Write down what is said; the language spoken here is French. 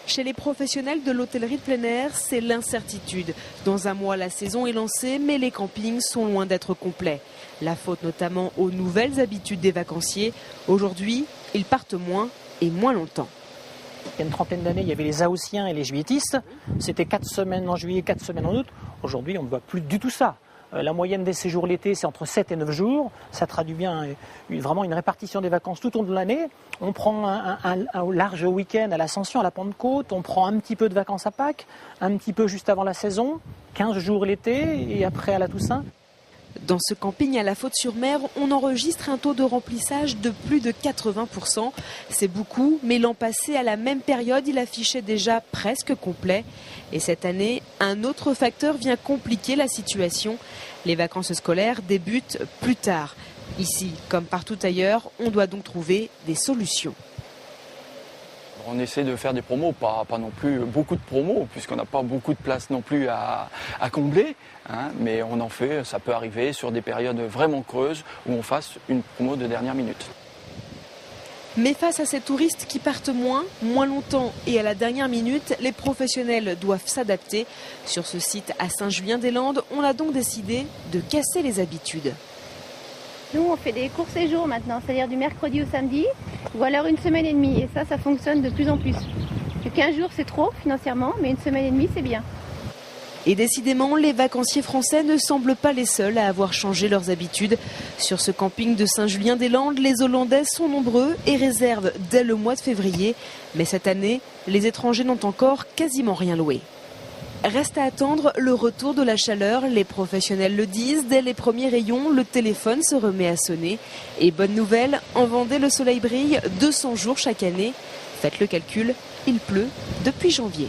Chez les professionnels de l'hôtellerie de plein air, c'est l'incertitude. Dans un mois, la saison est lancée, mais les campings sont loin d'être complets. La faute notamment aux nouvelles habitudes des vacanciers. Aujourd'hui, ils partent moins et moins longtemps. Il y a une trentaine d'années, il y avait les Haussiens et les Juilletistes. C'était 4 semaines en juillet, 4 semaines en août. Aujourd'hui, on ne voit plus du tout ça. La moyenne des séjours l'été, c'est entre 7 et 9 jours. Ça traduit bien vraiment une répartition des vacances tout au long de l'année. On prend un large week-end à l'Ascension, à la Pentecôte. On prend un petit peu de vacances à Pâques, un petit peu juste avant la saison, 15 jours l'été et après à la Toussaint. Dans ce camping à la Faute-sur-Mer, on enregistre un taux de remplissage de plus de 80%. C'est beaucoup, mais l'an passé, à la même période, il affichait déjà presque complet. Et cette année, un autre facteur vient compliquer la situation. Les vacances scolaires débutent plus tard. Ici, comme partout ailleurs, on doit donc trouver des solutions. On essaie de faire des promos, pas non plus beaucoup de promos, puisqu'on n'a pas beaucoup de place non plus à combler. Mais on en fait, ça peut arriver sur des périodes vraiment creuses où on fasse une promo de dernière minute. Mais face à ces touristes qui partent moins longtemps et à la dernière minute, les professionnels doivent s'adapter. Sur ce site à Saint-Julien-des-Landes, on a donc décidé de casser les habitudes. Nous, on fait des courts séjours maintenant, c'est-à-dire du mercredi au samedi, ou alors une semaine et demie. Et ça fonctionne de plus en plus. 15 jours, c'est trop financièrement, mais une semaine et demie, c'est bien. Et décidément, les vacanciers français ne semblent pas les seuls à avoir changé leurs habitudes. Sur ce camping de Saint-Julien-des-Landes, les Hollandais sont nombreux et réservent dès le mois de février. Mais cette année, les étrangers n'ont encore quasiment rien loué. Reste à attendre le retour de la chaleur, les professionnels le disent, dès les premiers rayons, le téléphone se remet à sonner. Et bonne nouvelle, en Vendée, le soleil brille 200 jours chaque année. Faites le calcul, il pleut depuis janvier.